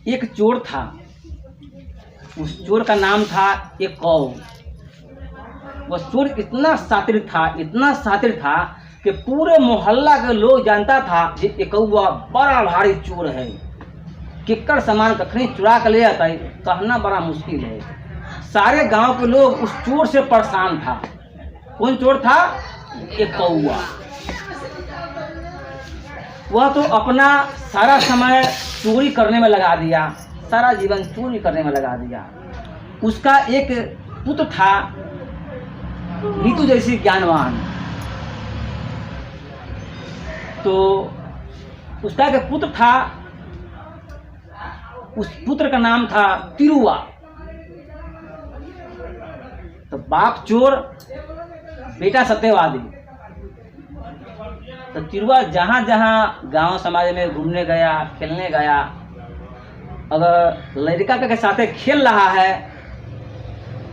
एक चोर था, उस चोर का नाम था एक कौ। वह चोर इतना शातिर था, इतना शातिर था कि पूरे मोहल्ला के लोग जानता था कि एकौआ बड़ा भारी चोर है। किक्कर सामान कखनी चुरा कर ले आता है कहना बड़ा मुश्किल है। सारे गांव के लोग उस चोर से परेशान था। कौन चोर था? एक कौआ। वह तो अपना सारा समय चोरी करने में लगा दिया, सारा जीवन चोरी करने में लगा दिया। उसका एक पुत्र था नीतू जैसी ज्ञानवान। तो उसका एक पुत्र था, उस पुत्र का नाम था तिरुआ। तो बाप चोर, बेटा सत्यवादी। तो तिरुआ जहाँ जहाँ गांव समाज में घूमने गया, खेलने गया, अगर लड़का के साथ खेल रहा है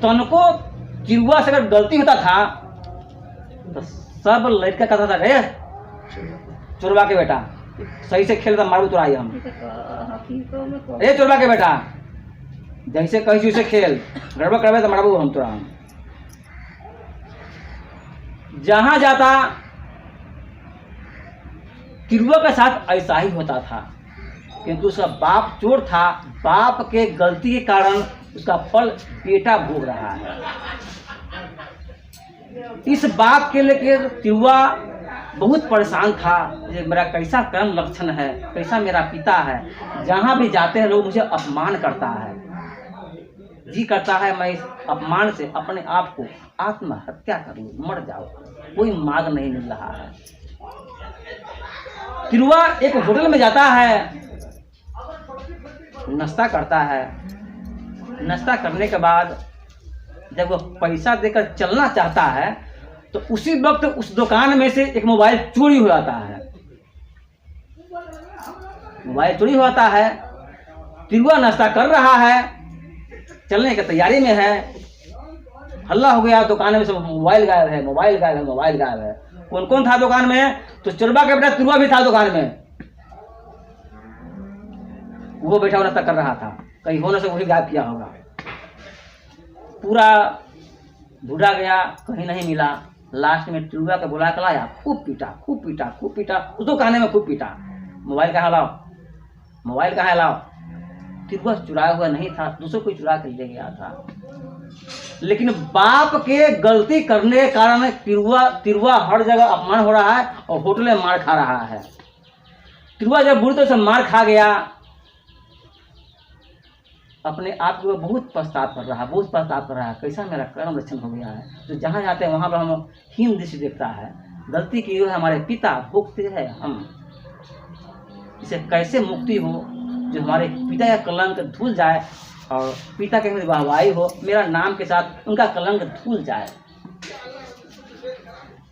तो उनको तिरुआ से अगर गलती होता था तो सब लड़का कहता था रे चोरबा के बेटा सही से खेलता मारू तुराई हम। ए चोरबा के बेटा जैसे कही वैसे खेल, गड़बड़ करवे तो मारू हम तुरा। जहां जाता तिरुआ के साथ ऐसा ही होता था, क्योंकि उसका बाप चोर था। बाप के गलती के कारण उसका फल बेटा भोग रहा है। इस बात के लेकर तिरुआ बहुत परेशान था, ये मेरा कैसा कर्म लक्षण है, कैसा मेरा पिता है। जहाँ भी जाते हैं लोग मुझे अपमान करता है। जी करता है मैं इस अपमान से अपने आप को आत्महत्या कर लूं, मर जाओ, कोई मार्ग नहीं मिल रहा है। तिरुआ एक होटल में जाता है, नाश्ता करता है। नाश्ता करने के बाद जब वो पैसा देकर चलना चाहता है तो उसी वक्त उस दुकान में से एक मोबाइल चोरी हो जाता है। मोबाइल चोरी होता है। तिरुआ नाश्ता कर रहा है, चलने की तैयारी में है, हल्ला हो गया दुकान में, सब मोबाइल गायब है, मोबाइल गायब है, मोबाइल गायब है। कौन कौन था दुकान में? तो चोरबा का बेटा तिरुआ भी था दुकान में। वो बैठा नाश्ता कर रहा था, कहीं होने से वही गायब किया होगा। पूरा ढूंढा गया, कहीं नहीं मिला। लास्ट में तिरुआ के बुला कर लाया, खूब पीटा, खूब पीटा, खूब पीटा, उस दुकान में खूब पीटा। मोबाइल कहाँ लाओ, मोबाइल कहाँ लाओ। तिरुआ चुराया हुआ नहीं था, दूसरों को चुरा कर ले गया था। लेकिन बाप के गलती करने के कारण तिरुआ हर जगह अपमान हो रहा है और होटल में मार खा रहा है। तिरुआ जब बुरी तरह से मार खा गया, अपने आप को बहुत पछतावा कर रहा है, बहुत पछतावा कर रहा है, कैसा मेरा कर्म लक्षण हो गया है। तो जहाँ जाते हैं वहाँ पर हम हीन दृष्टि देखता है। गलती की है हमारे पिता, भोगते हैं हम। इसे कैसे मुक्ति हो, जो हमारे पिता का कलंक धुल जाए और पिता के वाहवाही हो, मेरा नाम के साथ उनका कलंक धुल जाए।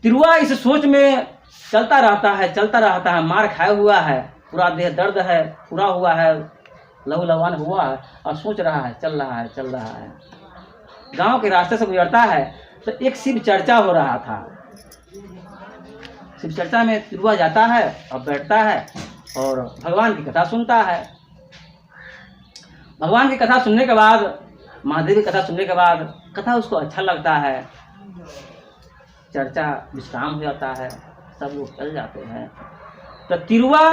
तिरुआ इस सोच में चलता रहता है, चलता रहता है। मार खाया हुआ है, पूरा देह दर्द है, पूरा हुआ है, लहू लहान हुआ है और सोच रहा है, चल रहा है, चल रहा है। गांव के रास्ते से गुजरता है तो एक शिव चर्चा हो रहा था। शिव चर्चा में तिरुआ जाता है और बैठता है और भगवान की कथा सुनता है। भगवान की कथा सुनने के बाद, महादेव की कथा सुनने के बाद कथा उसको अच्छा लगता है। चर्चा विश्राम हो जाता है, सब लोग चल जाते हैं। तो तिरुआ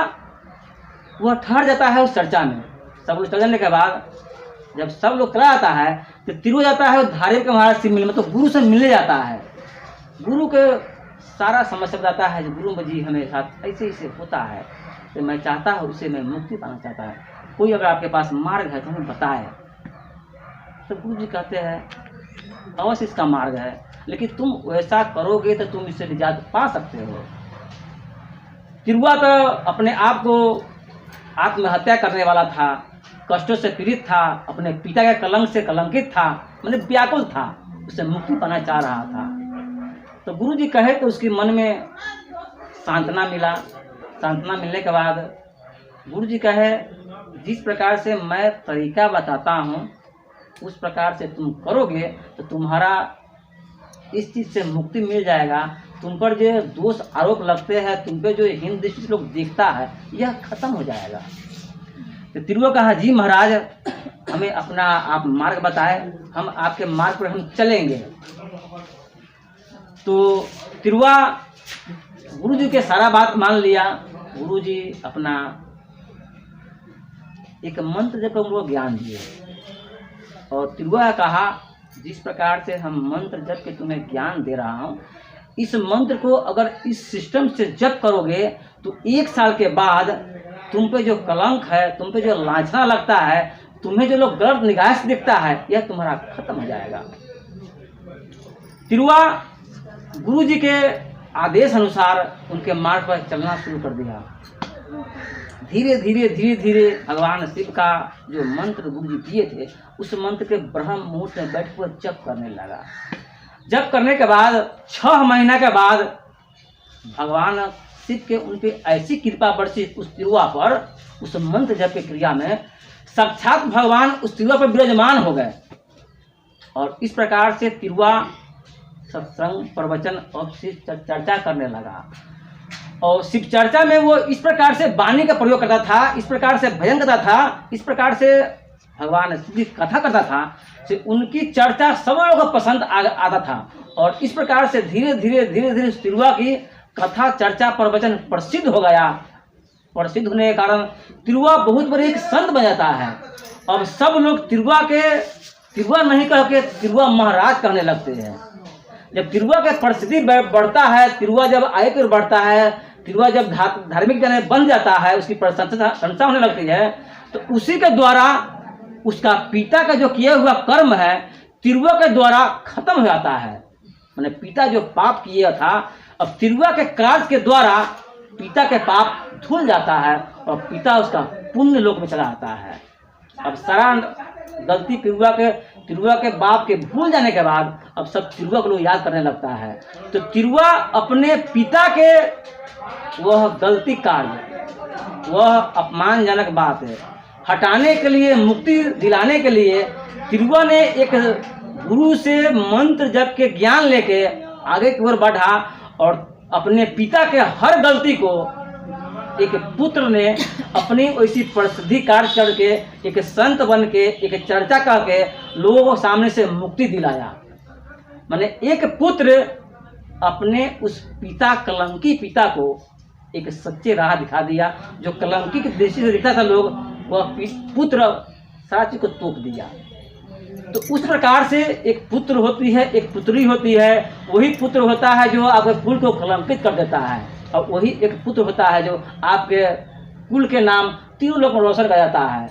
वह ठहर जाता है उस चर्चा में। सब लोग चल जाने के बाद जब सब लोग चला जाता है तो तिरुआ जाता है धार्मिक महाराज से मिलने, मतलब गुरु से मिलने जाता है। गुरु के सारा समस्या बताता है, गुरु जी हमेरे साथ ऐसे ऐसे होता है, तो मैं चाहता हूँ उससे मैं मुक्ति पाना चाहता है, कोई अगर आपके पास मार्ग है तो हमें बताए। तो गुरु जी कहते हैं अवश्य इसका मार्ग है, लेकिन तुम वैसा करोगे तो तुम इससे निजात पा सकते हो। तिरुआ तो अपने आप को आत्महत्या करने वाला था, कष्टों से पीड़ित था, अपने पिता के कलंक से कलंकित था, मतलब व्याकुल था, उससे मुक्ति पाना चाह रहा था। तो गुरु जी कहे तो उसके मन में सांत्वना मिला। सांत्वना मिलने के बाद गुरु जी कहे जिस प्रकार से मैं तरीका बताता हूँ उस प्रकार से तुम करोगे तो तुम्हारा इस चीज़ से मुक्ति मिल जाएगा। तुम पर जो दोष आरोप लगते हैं, तुम पे जो हीन दृष्टि से लोग देखता है, यह खत्म हो जाएगा। तो तिरुआ कहा, जी महाराज, हमें अपना आप मार्ग बताए, हम आपके मार्ग पर हम चलेंगे। तो तिरुआ गुरु जी के सारा बात मान लिया। गुरु जी अपना एक मंत्र जब उनको ज्ञान दिए, और तिरुआ कहा, जिस प्रकार से हम मंत्र जप के तुम्हें ज्ञान दे रहा हूँ, इस मंत्र को अगर इस सिस्टम से जप करोगे तो 1 साल के बाद तुम पे जो कलंक है, तुम पे जो लांछना लगता है, तुम्हें जो लोग गलत निगाह से दिखता है, यह तुम्हारा खत्म हो जाएगा। तिरुआ गुरु जी के आदेश अनुसार उनके मार्ग पर चलना शुरू कर दिया। धीरे धीरे भगवान शिव का जो मंत्र गुरु जी दिए थे, उस मंत्र के ब्रह्म मुहूर्त में बैठ कर जप करने लगा। जप करने के बाद 6 महीना के बाद भगवान शिव के उनपे ऐसी कृपा बरसी उस तिरुआ पर, उस मंत्र जप की क्रिया में साक्षात भगवान उस तिरुआ पर विराजमान हो गए। और इस प्रकार से तिरुआ सत्संग, प्रवचन और शिव चर्चा करने लगा। और शिव चर्चा में वो इस प्रकार से वाणी का प्रयोग करता था, इस प्रकार से भजन करता था, इस प्रकार से भगवान शिव की कथा करता था कि उनकी चर्चा सब लोगों को पसंद आता था। और इस प्रकार से धीरे धीरे तिरुआ की कथा, चर्चा, प्रवचन प्रसिद्ध हो गया। प्रसिद्ध होने के कारण तिरुआ बहुत बड़े एक संत बन जाता है। अब सब लोग तिरुआ नहीं कह के तिरुआ महाराज कहने लगते हैं। जब तिरुआ के प्रसिद्धि बढ़ता है, तिरुआ जब आयकर बढ़ता है, तिरुआ जब धार्मिक जन बन जाता है, उसकी प्रशंसा होने लगती है, तो उसी के द्वारा उसका पिता का जो किया हुआ कर्म है तिरुआ के द्वारा खत्म हो जाता है। मैंने पिता जो पाप किया था, अब तिरुआ के कार्य के द्वारा पिता के पाप धुल जाता है और पिता उसका पुण्य लोक में चला जाता है। अब सारा गलती तिरुआ के बाप के भूल जाने के बाद अब सब तिरुआ को लोग याद करने लगता है। तो तिरुआ अपने पिता के वह गलती कार्य, वह अपमानजनक बात है, हटाने के लिए, मुक्ति दिलाने के लिए तिरुआ ने एक गुरु से मंत्र जप के ज्ञान लेके आगे की ओर बढ़ा और अपने पिता के हर गलती को एक पुत्र ने अपनी वैसी प्रसिद्धि कार्य करके, एक संत बन के, एक चर्चा करके लोगों को सामने से मुक्ति दिलाया। माने एक पुत्र अपने उस पिता, कलंकी पिता को एक सच्चे राह दिखा दिया। जो कलंकी की दृष्टि से दिखता था लोग, वह पुत्र सारा चीज को तोप दिया। तो उस प्रकार से एक पुत्र होती है, एक पुत्री होती है। वही पुत्र होता है जो आपके कुल को कलंकित कर देता है, और वही एक पुत्र होता है जो आपके कुल के नाम तीनों लोग रोशन कर जाता है।